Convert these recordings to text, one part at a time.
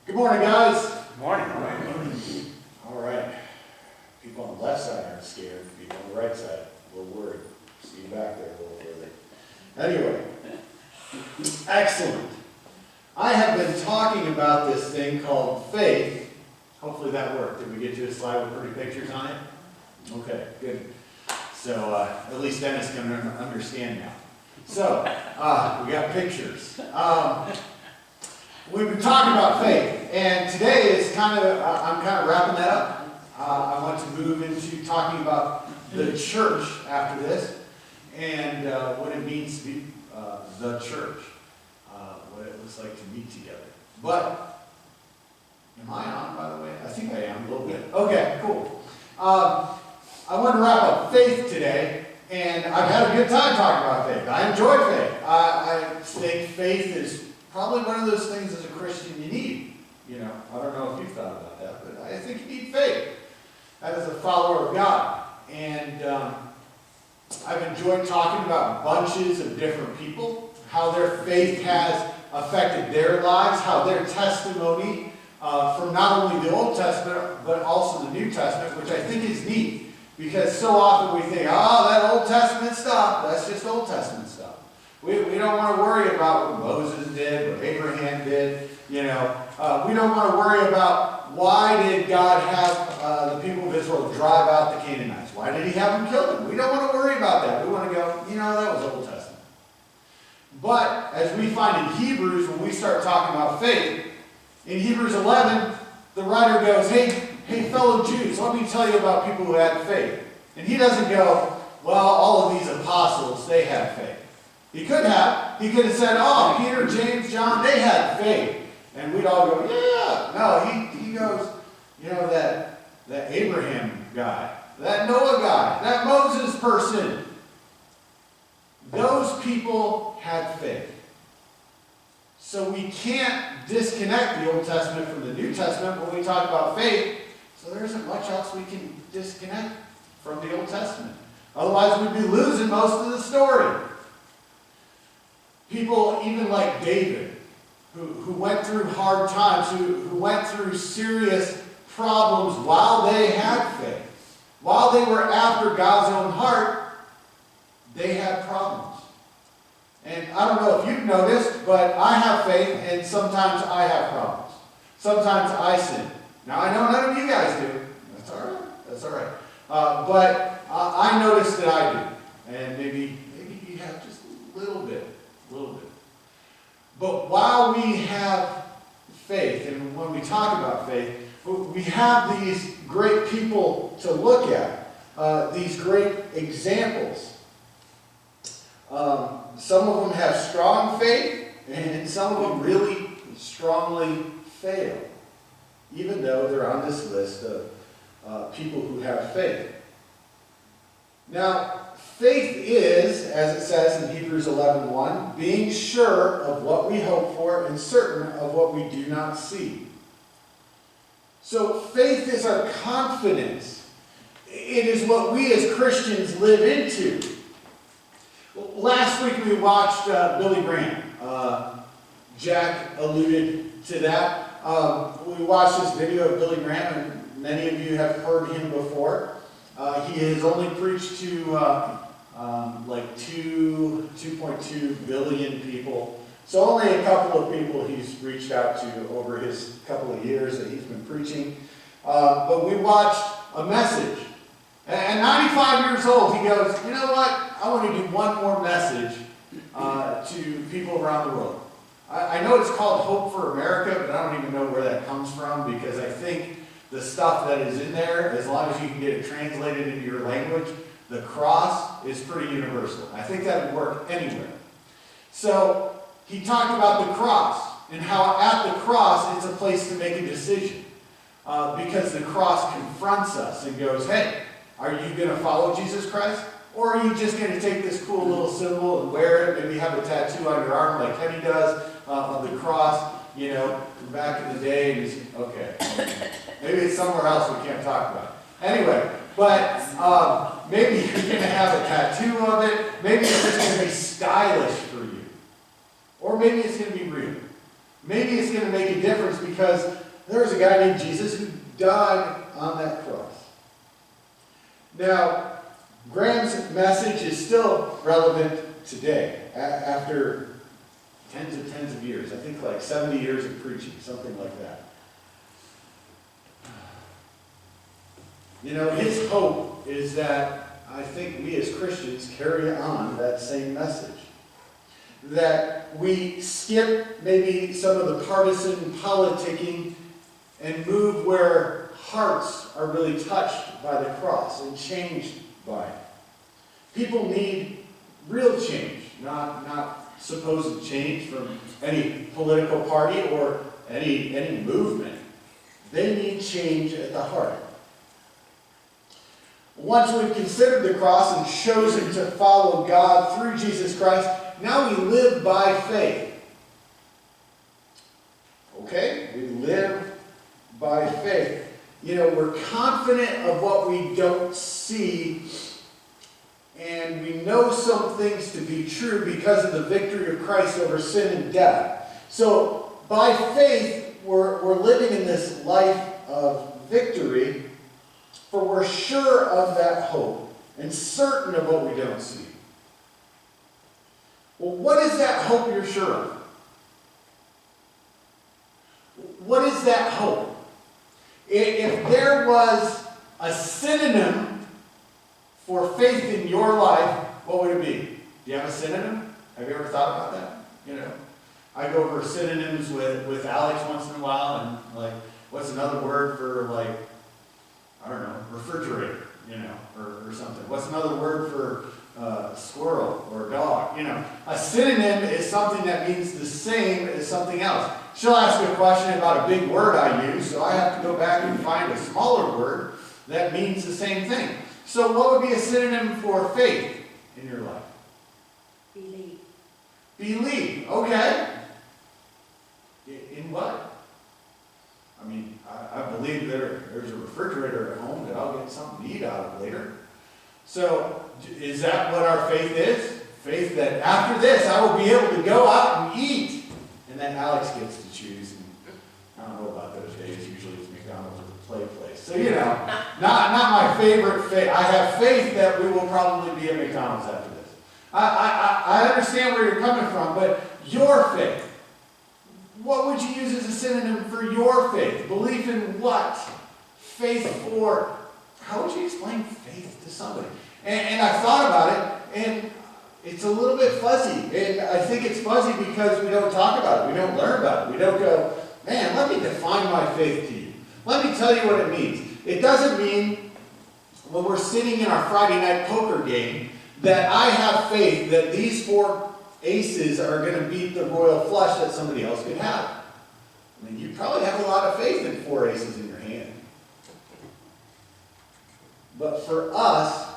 Good morning, guys. Good morning. All right. People on the left side aren't scared. People on the right side, a little worried. See you back there a little further. Anyway, excellent. I have been talking about this thing called faith. Hopefully that worked. Did we get you a slide with pretty pictures on it? Okay, good. So at least Dennis can understand now. So we got pictures. We've been talking about faith, and today is I'm kind of wrapping that up. I want to move into talking about the church after this, and what it means to be the church, what it looks like to meet together. But, am I on, by the way? I think I am a little bit. Okay, cool. I want to wrap up faith today, and I've had a good time talking about faith. I enjoy faith. I think faith is probably one of those things as a Christian you need. You know, I don't know if you've thought about that, but I think you need faith as a follower of God. And I've enjoyed talking about bunches of different people, how their faith has affected their lives, how their testimony from not only the Old Testament, but also the New Testament, which I think is neat. Because so often we think, oh, that Old Testament stuff, that's just Old Testament stuff. We don't want to worry about what Moses did, what Abraham did, you know. We don't want to worry about why did God have the people of Israel drive out the Canaanites? Why did he have them kill them? We don't want to worry about that. We want to go, you know, that was Old Testament. But as we find in Hebrews, when we start talking about faith, in Hebrews 11, the writer goes, hey fellow Jews, let me tell you about people who had faith. And he doesn't go, well, all of these apostles, they had faith. He could have. He could have said, oh, Peter, James, John, they had faith. And we'd all go, yeah. No, he goes, you know, that Abraham guy, that Noah guy, that Moses person, those people had faith. So we can't disconnect the Old Testament from the New Testament when we talk about faith. So there isn't much else we can disconnect from the Old Testament. Otherwise, we'd be losing most of the story. People even like David, who went through hard times, who went through serious problems while they had faith. While they were after God's own heart, they had problems. And I don't know if you've noticed, but I have faith, and sometimes I have problems. Sometimes I sin. Now, I know none of you guys do. That's all right. That's all right. But I notice that I do. And maybe you have just a little bit. But while we have faith, and when we talk about faith, we have these great people to look at, these great examples. Some of them have strong faith, and some of them really strongly fail, even though they're on this list of people who have faith. Now, faith is, as it says in Hebrews 11:1, being sure of what we hope for and certain of what we do not see. So faith is our confidence. It is what we as Christians live into. Last week we watched Billy Graham. Jack alluded to that. We watched this video of Billy Graham, and many of you have heard him before. He has only preached to like 2.2 billion people. So only a couple of people he's reached out to over his couple of years that he's been preaching. But we watched a message. At 95 years old, he goes, you know what? I want to do one more message to people around the world. I know it's called Hope for America, but I don't even know where that comes from, because I think the stuff that is in there, as long as you can get it translated into your language, the cross is pretty universal. I think that would work anywhere. So he talked about the cross and how at the cross it's a place to make a decision, because the cross confronts us and goes, hey, are you going to follow Jesus Christ? Or are you just going to take this cool little symbol and wear it, maybe have a tattoo on your arm like Kenny does of the cross, you know, from back in the day, and you say, okay, maybe it's somewhere else we can't talk about. Anyway, but maybe you're going to have a tattoo of it. Maybe it's just going to be stylish for you. Or maybe it's going to be real. Maybe it's going to make a difference because there's a guy named Jesus who died on that cross. Now, Graham's message is still relevant today, after tens of years. I think like 70 years of preaching, something like that. You know, his hope is that I think we as Christians carry on that same message. That we skip maybe some of the partisan politicking and move where hearts are really touched by the cross and changed by it. People need real change, not supposed change from any political party or any movement. They need change at the heart. Once we've considered the cross and chosen to follow God through Jesus Christ, now we live by faith. Okay? We live by faith. You know, we're confident of what we don't see, and we know some things to be true because of the victory of Christ over sin and death. So, by faith, we're living in this life of victory, for we're sure of that hope and certain of what we don't see. Well, what is that hope you're sure of? What is that hope? If there was a synonym for faith in your life, what would it be? Do you have a synonym? Have you ever thought about that? You know, I go over synonyms with Alex once in a while, and like, what's another word for, like, I don't know, refrigerator, you know, or something. What's another word for squirrel or dog? You know, a synonym is something that means the same as something else. She'll ask a question about a big word I use, so I have to go back and find a smaller word that means the same thing. So what would be a synonym for faith in your life? Believe. Believe, okay. In what? I mean, I believe there's a refrigerator at home that I'll get something to eat out of later. So, is that what our faith is? Faith that after this I will be able to go out and eat. And then Alex gets to choose. And I don't know about those days. Usually it's McDonald's or the play place. So, you know, not my favorite faith. I have faith that we will probably be at McDonald's after this. I understand where you're coming from, but your faith. What would you use as a synonym for your faith? Belief in what? Faith for, how would you explain faith to somebody? And I've thought about it, and it's a little bit fuzzy. And I think it's fuzzy because we don't talk about it. We don't learn about it. We don't go, man, let me define my faith to you. Let me tell you what it means. It doesn't mean when we're sitting in our Friday night poker game that I have faith that these four aces are going to beat the royal flush that somebody else could have. I mean, you probably have a lot of faith in four aces in your hand. But for us,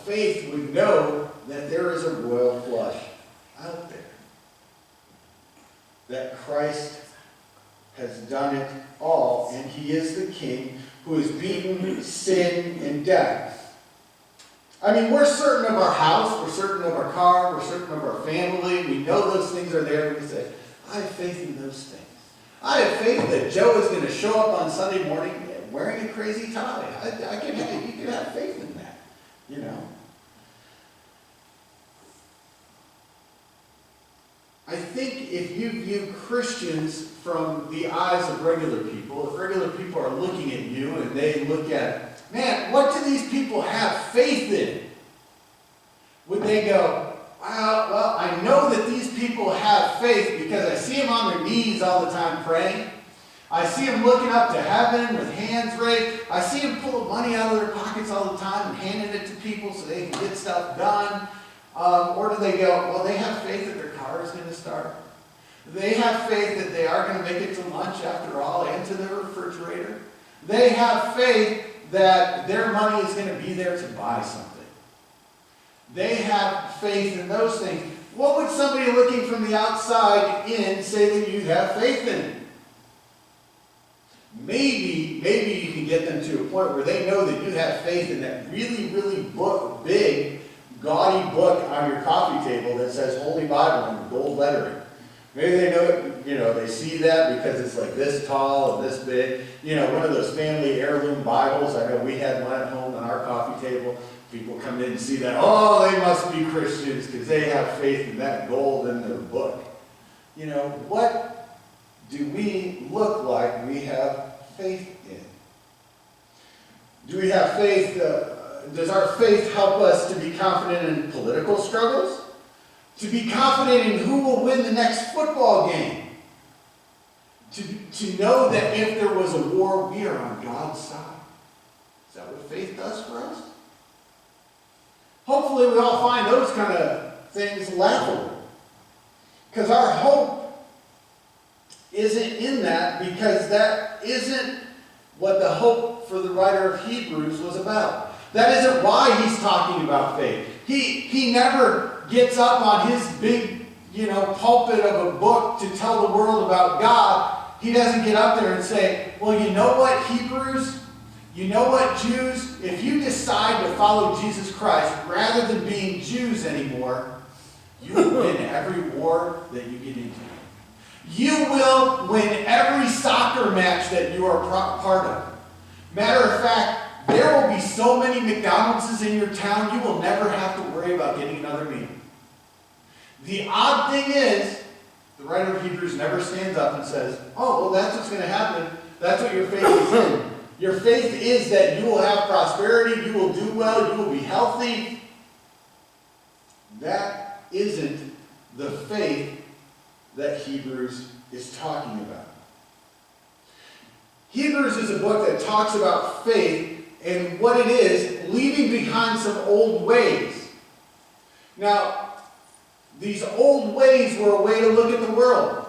faith would know that there is a royal flush out there. That Christ has done it all, and he is the King who has beaten sin and death. I mean, we're certain of our house, we're certain of our car, we're certain of our family. We know those things are there. We say, I have faith in those things. I have faith that Joe is going to show up on Sunday morning wearing a crazy tie. You can have faith in that, you know. I think if you view Christians from the eyes of regular people, if regular people are looking at you and they look at, man, what do these people have faith in? Would they go, well, I know that these people have faith because I see them on their knees all the time praying. I see them looking up to heaven with hands raised. I see them pull money out of their pockets all the time and handing it to people so they can get stuff done. Or do they go, well, they have faith that their car is going to start. They have faith that they are going to make it to lunch after all and to their refrigerator. They have faith that their money is going to be there to buy something. They have faith in those things. What would somebody looking from the outside in say that you have faith in? Maybe you can get them to a point where they know that you have faith in that really, really big, gaudy book on your coffee table that says Holy Bible in gold lettering. Maybe they know it, they see that because it's like this tall and this big. One of those family heirloom Bibles. I know we had one at home on our coffee table. People come in and see that, oh, they must be Christians because they have faith in that gold in their book. What do we look like we have faith in? Do we have faith, does our faith help us to be confident in political struggles? To be confident in who will win the next football game? To know that if there was a war, we are on God's side? Is that what faith does for us? Hopefully we all find those kind of things laughable. Because our hope isn't in that, because that isn't what the hope for the writer of Hebrews was about. That isn't why he's talking about faith. He never gets up on his big, pulpit of a book to tell the world about God. He doesn't get up there and say, well, you know what, Hebrews? You know what, Jews? If you decide to follow Jesus Christ rather than being Jews anymore, you will win every war that you get into. You will win every soccer match that you are part of. Matter of fact, there will be so many McDonald's in your town, you will never have to worry about getting another meal. The odd thing is, the writer of Hebrews never stands up and says, oh, well, that's what's going to happen. That's what your faith is in. Your faith is that you will have prosperity, you will do well, you will be healthy. That isn't the faith that Hebrews is talking about. Hebrews is a book that talks about faith and what it is, leaving behind some old ways. Now, these old ways were a way to look at the world.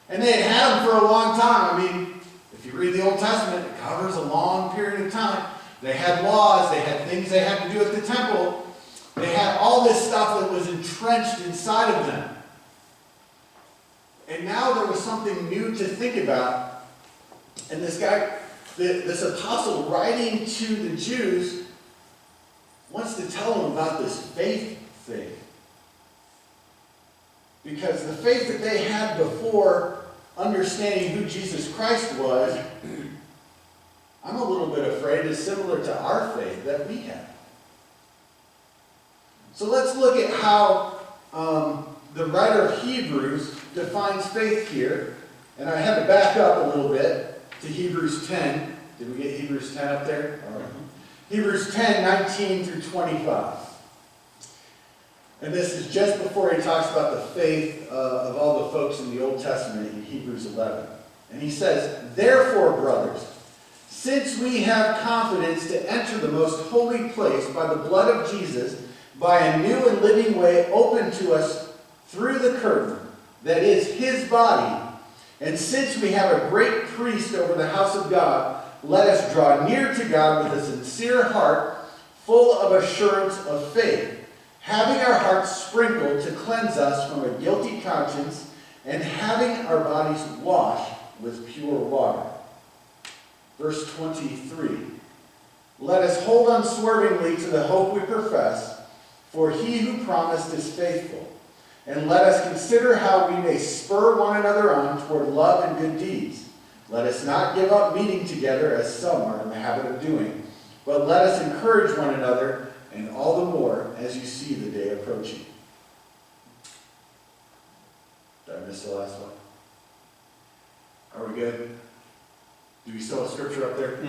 And they had them for a long time. I mean, if you read the Old Testament, it covers a long period of time. They had laws, they had things they had to do at the temple. They had all this stuff that was entrenched inside of them. And now there was something new to think about. And this guy, this apostle writing to the Jews, wants to tell them about this faith thing. Because the faith that they had before understanding who Jesus Christ was, I'm a little bit afraid is similar to our faith that we have. So let's look at how the writer of Hebrews defines faith here. And I had to back up a little bit to Hebrews 10. Did we get Hebrews 10 up there? All right. Hebrews 10, 19 through 25. And this is just before he talks about the faith of all the folks in the Old Testament in Hebrews 11. And he says, therefore, brothers, since we have confidence to enter the most holy place by the blood of Jesus, by a new and living way open to us through the curtain, that is his body, and since we have a great priest over the house of God, let us draw near to God with a sincere heart, full of assurance of faith, having our hearts sprinkled to cleanse us from a guilty conscience, and having our bodies washed with pure water. Verse 23. Let us hold unswervingly to the hope we profess, for he who promised is faithful. And let us consider how we may spur one another on toward love and good deeds. Let us not give up meeting together as some are in the habit of doing, but let us encourage one another, and all the more as you see the day approaching. Did I miss the last one? Are we good? Do we still have scripture up there?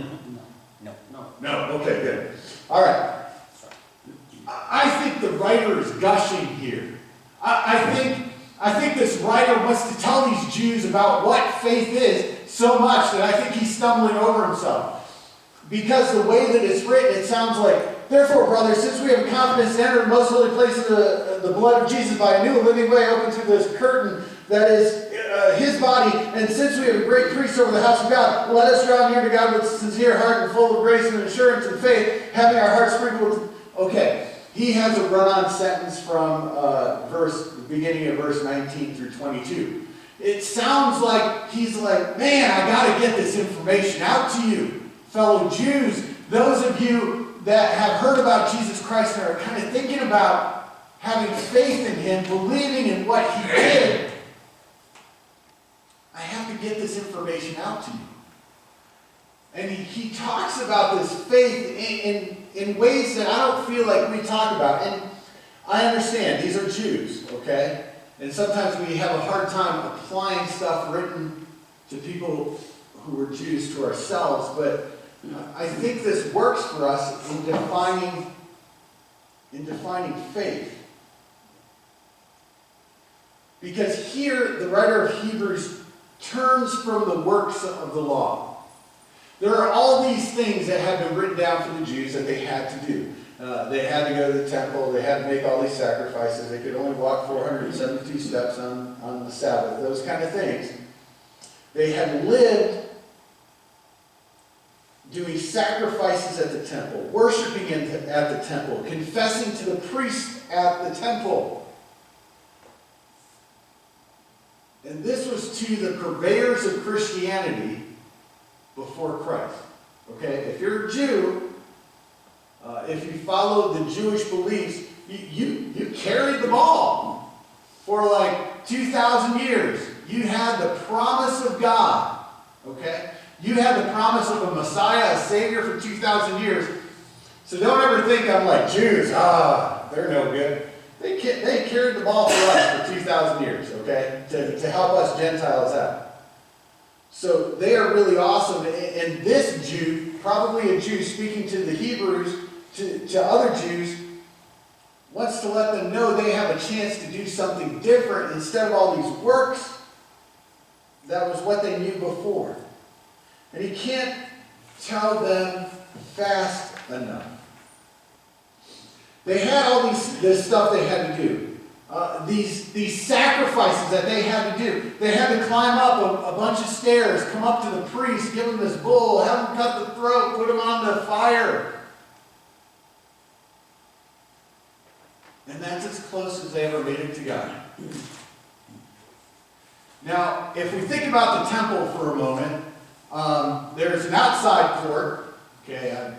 No. No? Okay, good. All right. I think the writer is gushing here. I think this writer wants to tell these Jews about what faith is so much that I think he's stumbling over himself. Because the way that it's written, it sounds like, therefore, brothers, since we have confidence to enter the most holy place of the blood of Jesus by a new and living way open through this curtain that is his body, and since we have a great priest over the house of God, let us draw near to God with a sincere heart and full of grace and assurance and faith, having our hearts sprinkled. Okay. He has a run-on sentence from the beginning of verse 19 through 22. It sounds like he's like, man, I got to get this information out to you, fellow Jews. Those of you that have heard about Jesus Christ and are kind of thinking about having faith in him, believing in what he did. get this information out to you. And he talks about this faith in ways that I don't feel like we talk about. And I understand, these are Jews, okay? And sometimes we have a hard time applying stuff written to people who are Jews to ourselves, but I think this works for us in defining faith. Because here, the writer of Hebrews turns from the works of the law. There are all these things that have been written down for the Jews that they had to do. They had to go to the temple. They had to make all these sacrifices. They could only walk 472 steps on the Sabbath. Those kind of things. They had lived doing sacrifices at the temple, worshiping at the temple, confessing to the priest at the temple. And this was to the purveyors of Christianity before Christ. Okay? If you're a Jew, if you followed the Jewish beliefs, you carried them all for like 2,000 years. You had the promise of God. Okay? You had the promise of a Messiah, a Savior for 2,000 years. So don't ever think I'm like, Jews, they're no good. They carried the ball for us for 2,000 years, okay, to help us Gentiles out. So they are really awesome. And this Jew, probably a Jew speaking to the Hebrews, to other Jews, wants to let them know they have a chance to do something different instead of all these works. That was what they knew before. And he can't tell them fast enough. They had all this stuff they had to do. These sacrifices that they had to do. They had to climb up a bunch of stairs, come up to the priest, give him this bull, have him cut the throat, put him on the fire. And that's as close as they ever made it to God. Now, if we think about the temple for a moment, there's an outside court. Okay, I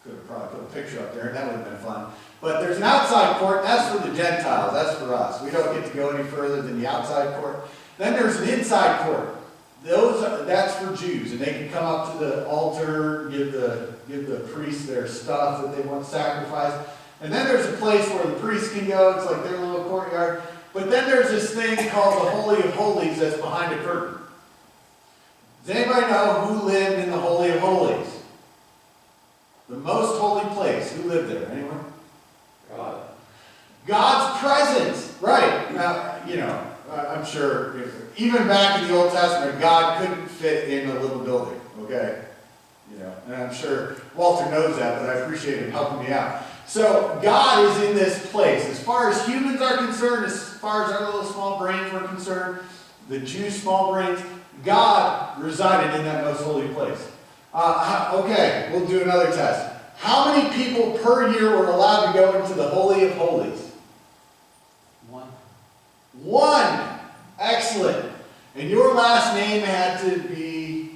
could have probably put a picture up there, and that would have been fun. But there's an outside court, that's for the Gentiles, that's for us. We don't get to go any further than the outside court. Then there's an inside court. That's for Jews, and they can come up to the altar, give the priests their stuff that they want sacrificed. And then there's a place where the priests can go, it's like their little courtyard. But then there's this thing called the Holy of Holies that's behind a curtain. Does anybody know who lived in the Holy of Holies? The most holy place. Who lived there? Anyone? God. God's presence. Right. Now, I'm sure even back in the Old Testament, God couldn't fit in a little building. Okay? And I'm sure Walter knows that, but I appreciate him helping me out. So God is in this place. As far as humans are concerned, as far as our little small brains were concerned, the Jews' small brains, God resided in that most holy place. Okay, we'll do another test. How many people per year were allowed to go into the Holy of Holies? One. Excellent. And your last name had to be...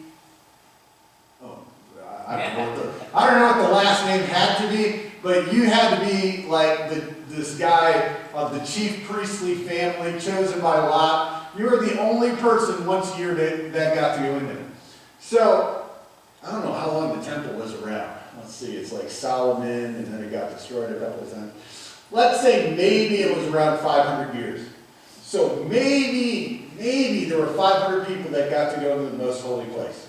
I don't know what the last name had to be, but you had to be like this guy of the chief priestly family chosen by lot. You were the only person once a year that got to go in there. So, I don't know how long the temple was around. Let's see, it's like Solomon, and then it got destroyed a couple of times. Let's say maybe it was around 500 years. So maybe there were 500 people that got to go into the most holy place.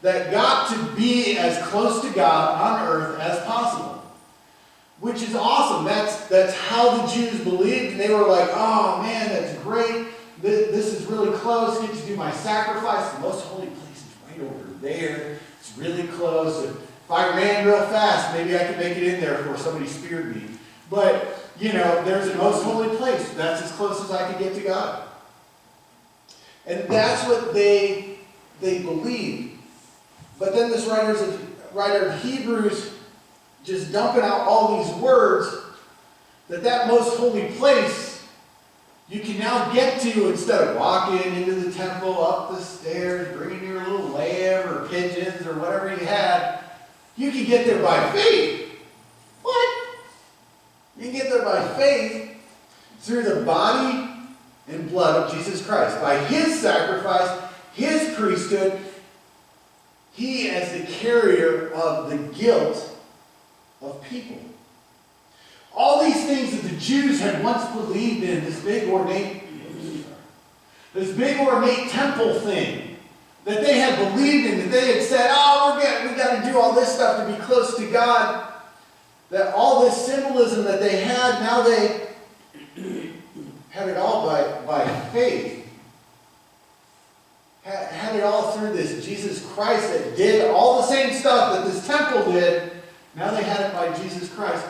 That got to be as close to God on earth as possible. Which is awesome. That's how the Jews believed. And they were like, oh man, that's great. This is really close. I get to do my sacrifice. The most holy place is right over there. It's really close. If I ran real fast, maybe I could make it in there before somebody speared me. But, there's a most holy place. That's as close as I could get to God. And that's what they believed. But then this writer of Hebrews just dumping out all these words that most holy place you can now get to instead of walking into the temple, up the stairs, bringing your little lamb or pigeons or whatever you had. You can get there by faith. What? You can get there by faith through the body and blood of Jesus Christ. By his sacrifice priesthood, he as the carrier of the guilt of people. All these things that the Jews had once believed in, this big ornate temple thing that they had believed in, that they had said, oh, we got to do all this stuff to be close to God, that all this symbolism that they had, now they had it all by faith. Had it all through this Jesus Christ that did all the same stuff that this temple did. Now they had it by Jesus Christ.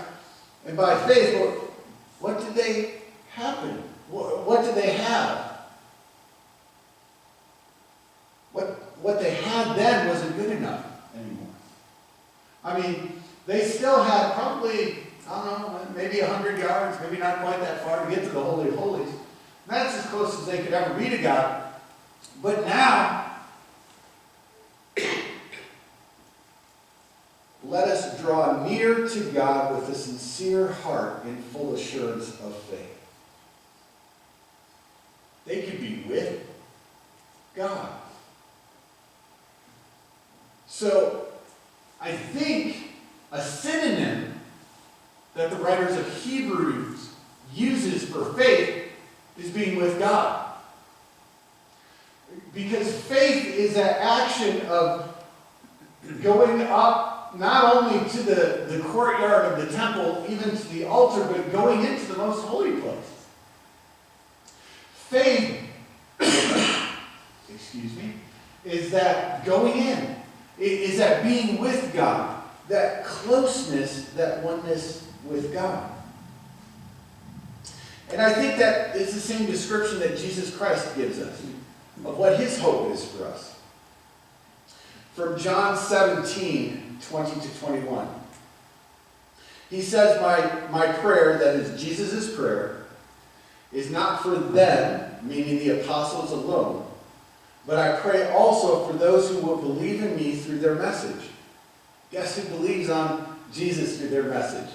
And by faith, what did they happen? What did they have? What they had then wasn't good enough anymore. I mean, they still had probably, I don't know, maybe 100 yards, maybe not quite that far to get to the Holy of Holies. And that's as close as they could ever be to God. But now, let us draw near to God with a sincere heart in full assurance of faith. They could be with God. So, I think a synonym that the writers of Hebrews uses for faith is being with God. Because faith is that action of going up not only to the courtyard of the temple, even to the altar, but going into the most holy place. Faith, is that going in. Is that being with God. That closeness, that oneness with God. And I think that is the same description that Jesus Christ gives us of what his hope is for us. From John 17, 20 to 21. He says, my prayer, that is Jesus' prayer, is not for them, meaning the apostles alone, but I pray also for those who will believe in me through their message. Guess who believes on Jesus through their message?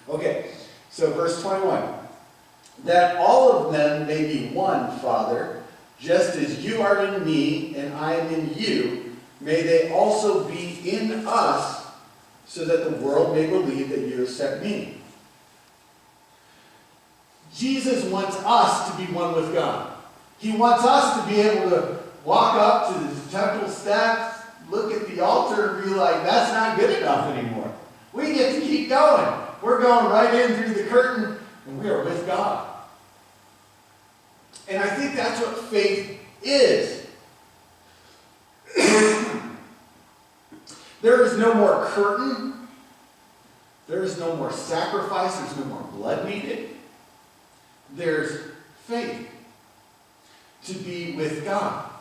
Okay, so verse 21. That all of them may be one, Father, just as you are in me and I am in you, may they also be in us, so that the world may believe that you have sent me. Jesus wants us to be one with God. He wants us to be able to walk up to the temple steps, look at the altar, and be like, that's not good enough anymore. We get to keep going. We're going right in through the curtain, and we are with God. And I think that's what faith is. There is no more curtain. There is no more sacrifice. There's no more blood needed. There's faith to be with God.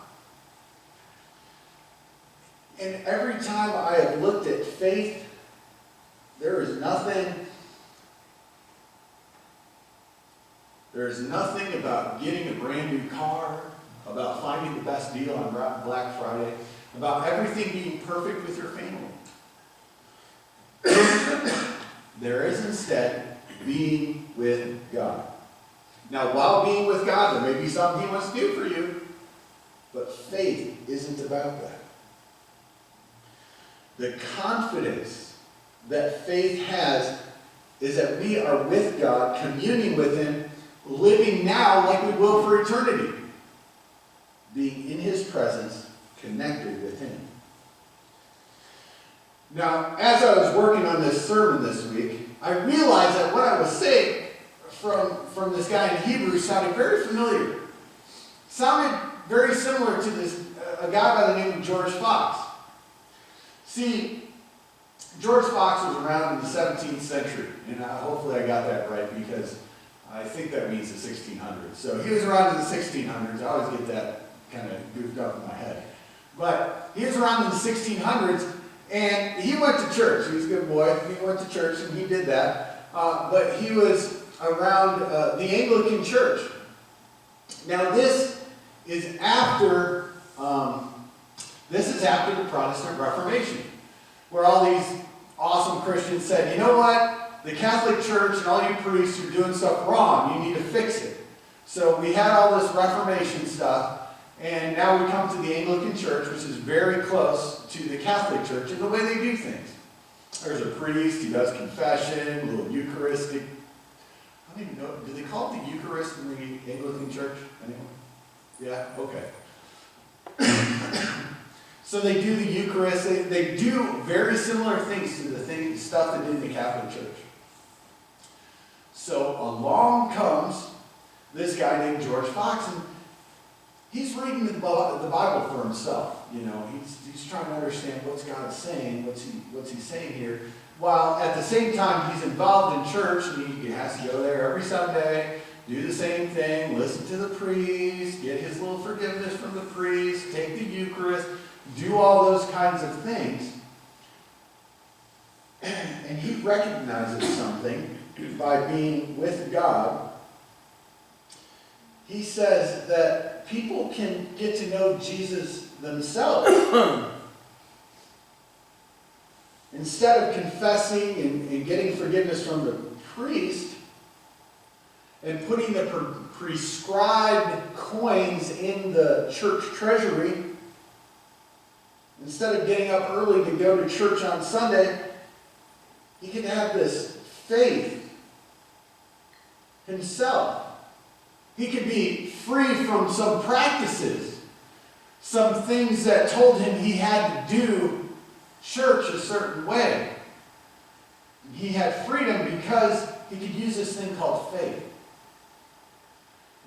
And every time I have looked at faith, there is nothing about getting a brand new car, about finding the best deal on Black Friday, about everything being perfect with your family. There is instead being with God. Now, while being with God, there may be something he wants to do for you, but faith isn't about that. The confidence that faith has is that we are with God, communing with him, living now like we will for eternity. Being in his presence, connected with him. Now, as I was working on this sermon this week, I realized that what I was saying from this guy in Hebrews sounded very familiar. Sounded very similar to a guy by the name of George Fox. See, George Fox was around in the 17th century, and hopefully I got that right because I think that means the 1600s. So he was around in the 1600s. I always get that kind of goofed up in my head. But he was around in the 1600s, and he went to church. He was a good boy. He went to church, and he did that. But he was around the Anglican Church. Now this is after the Protestant Reformation, where all these awesome Christians said, you know what? The Catholic Church and all you priests are doing stuff wrong. You need to fix it. So we had all this Reformation stuff, and now we come to the Anglican Church, which is very close to the Catholic Church in the way they do things. There's a priest, he does confession, a little Eucharistic. I don't even know, do they call it the Eucharist in the Anglican Church? Anyone? Yeah? Okay. So they do the Eucharist. They do very similar things to the stuff they did in the Catholic Church. So along comes this guy named George Fox, and he's reading the Bible for himself. You know, he's trying to understand what's God saying, what's he saying here, while at the same time he's involved in church, and he has to go there every Sunday, do the same thing, listen to the priest, get his little forgiveness from the priest, take the Eucharist, do all those kinds of things. And he recognizes something by being with God. He says that people can get to know Jesus themselves. Instead of confessing and getting forgiveness from the priest and putting the prescribed coins in the church treasury, instead of getting up early to go to church on Sunday, he can have this faith himself. He could be free from some practices, some things that told him he had to do church a certain way. He had freedom because he could use this thing called faith.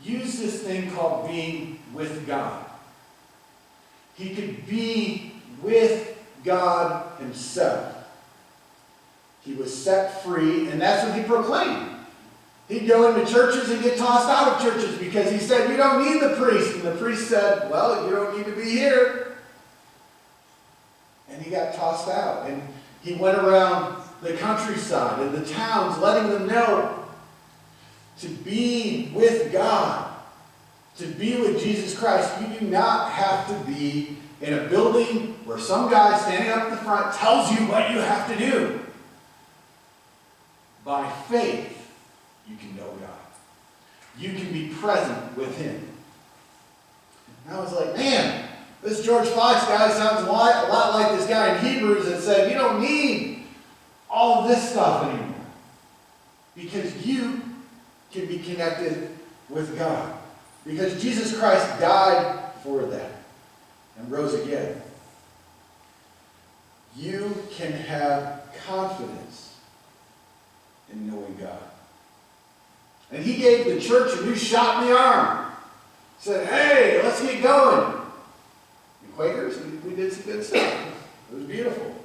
Use this thing called being with God. He could be with God himself. He was set free, and that's what he proclaimed. He'd go into churches and get tossed out of churches because he said, you don't need the priest. And the priest said, well, you don't need to be here. And he got tossed out. And he went around the countryside and the towns letting them know to be with God, to be with Jesus Christ. You do not have to be in a building where some guy standing up at the front tells you what you have to do. By faith, you can know God. You can be present with him. And I was like, man, this George Fox guy sounds a lot like this guy in Hebrews that said, you don't need all of this stuff anymore. Because you can be connected with God. Because Jesus Christ died for that and rose again. You can have confidence in knowing God. And he gave the church a new shot in the arm. Said, hey, let's get going. And Quakers, we did some good stuff. It was beautiful.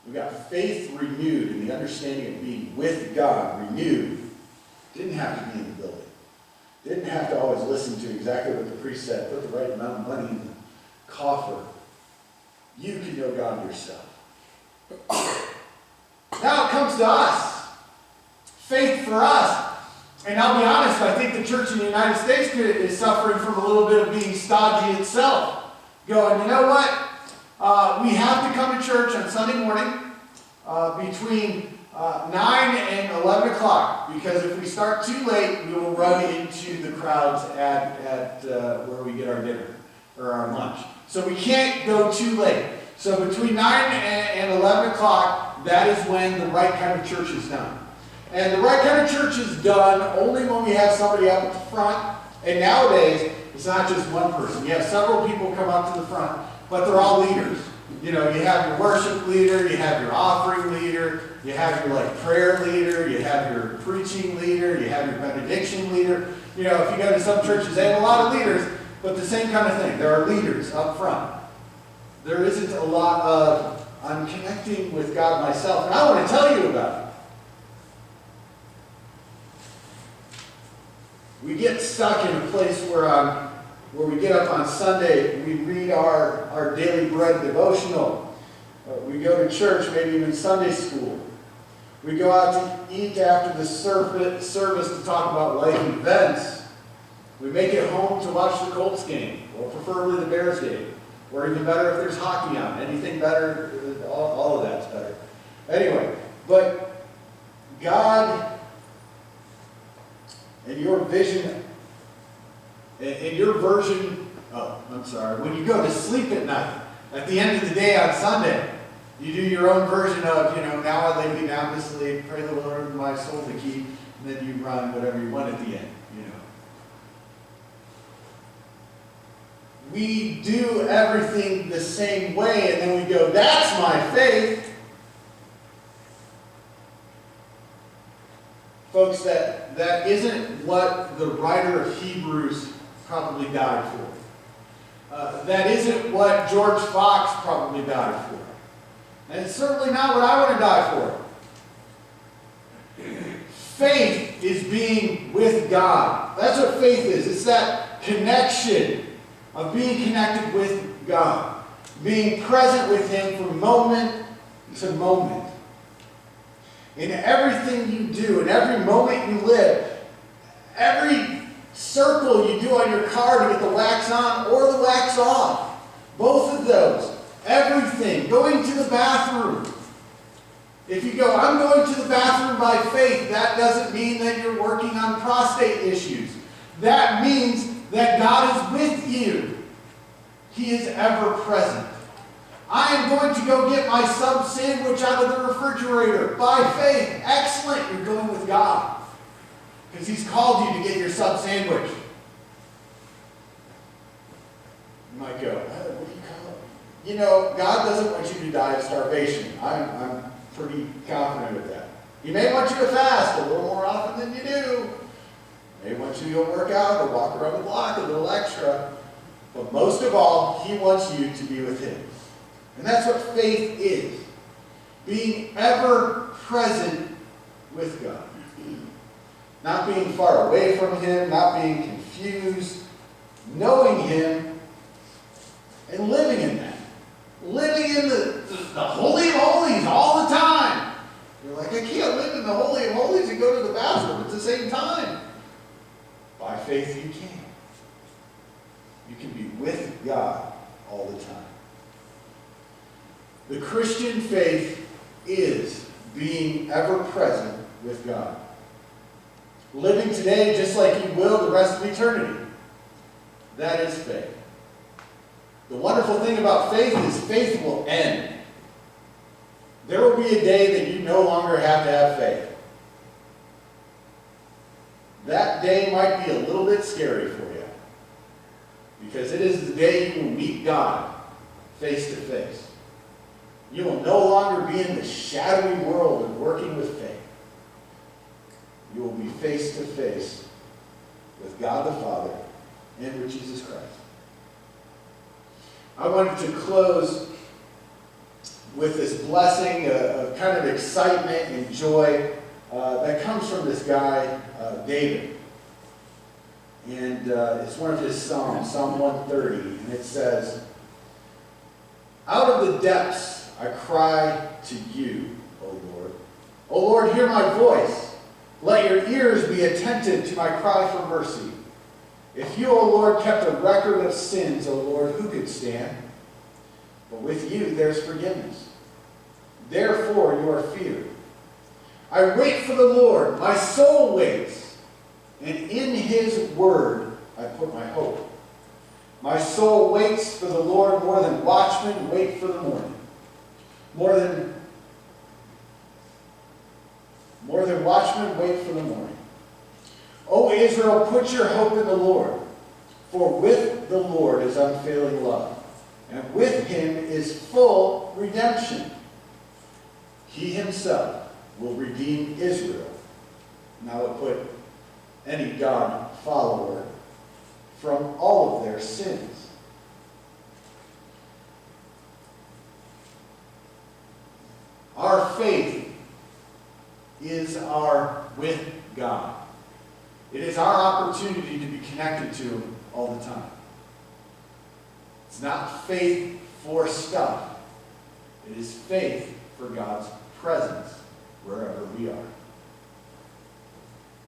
We got faith renewed in the understanding of being with God renewed. Didn't have to be in the building. Didn't have to always listen to exactly what the priest said. Put the right amount of money in the coffer. You can know God yourself. Now it comes to us. Faith for us. And I'll be honest, I think the church in the United States is suffering from a little bit of being stodgy itself. Going, you know what? We have to come to church on Sunday morning between 9 and 11 o'clock. Because if we start too late, we will run into the crowds at where we get our dinner or our lunch. So we can't go too late. So between 9 and 11 o'clock, that is when the right kind of church is done. And the right kind of church is done only when we have somebody up at the front. And nowadays, it's not just one person. You have several people come up to the front, but they're all leaders. You know, you have your worship leader, you have your offering leader, you have your prayer leader, you have your preaching leader, you have your benediction leader. You know, if you go to some churches, they have a lot of leaders, but the same kind of thing. There are leaders up front. There isn't a lot of, I'm connecting with God myself, and I want to tell you about it. We get stuck in a place where we get up on Sunday, we read our daily bread devotional. We go to church, maybe even Sunday school. We go out to eat after the service to talk about life events. We make it home to watch the Colts game, or preferably the Bears game. Or even better if there's hockey on. Anything better, all of that's better. Anyway, but God and your vision, and your version, when you go to sleep at night, at the end of the day on Sunday, you do your own version of, now I lay me down to sleep, pray the Lord my soul to keep, and then you run whatever you want at the end, We do everything the same way, and then we go, that's my faith. Folks, that isn't what the writer of Hebrews probably died for. That isn't what George Fox probably died for. And it's certainly not what I want to die for. Faith is being with God. That's what faith is. It's that connection of being connected with God. Being present with Him from moment to moment. In everything you do, in every moment you live, every circle you do on your car to get the wax on or the wax off, both of those, everything, going to the bathroom. If you go, I'm going to the bathroom by faith, that doesn't mean that you're working on prostate issues. That means that God is with you. He is ever present. I am going to go get my sub sandwich out of the refrigerator by faith. Excellent, you're going with God. Because He's called you to get your sub sandwich. You might go, what do you call it? God doesn't want you to die of starvation. I'm pretty confident with that. He may want you to fast a little more often than you do. He may want you to go work out or walk around the block a little extra. But most of all, He wants you to be with Him. And that's what faith is. Being ever present with God. Not being far away from Him, not being confused, knowing Him, and living in that. Living in the Holy of Holies all the time. You're like, I can't live in the Holy of Holies and go to the bathroom at the same time. By faith you can. You can be with God all the time. The Christian faith is being ever present with God. Living today just like you will the rest of eternity. That is faith. The wonderful thing about faith is faith will end. There will be a day that you no longer have to have faith. That day might be a little bit scary for you. Because it is the day you will meet God face to face. You will no longer be in the shadowy world of working with faith. You will be face to face with God the Father and with Jesus Christ. I wanted to close with this blessing of kind of excitement and joy that comes from this guy, David. And it's one of his Psalms, Psalm 130, and it says, out of the depths I cry to you, O Lord. O Lord, hear my voice. Let your ears be attentive to my cry for mercy. If you, O Lord, kept a record of sins, O Lord, who could stand? But with you there's forgiveness. Therefore you are feared. I wait for the Lord. My soul waits. And in His word I put my hope. My soul waits for the Lord more than watchmen wait for the morning. More than watchmen wait for the morning. O Israel, put your hope in the Lord. For with the Lord is unfailing love. And with Him is full redemption. He Himself will redeem Israel. Now it put any God follower from all of their sins. Our faith is our with God. It is our opportunity to be connected to Him all the time. It's not faith for stuff. It is faith for God's presence wherever we are.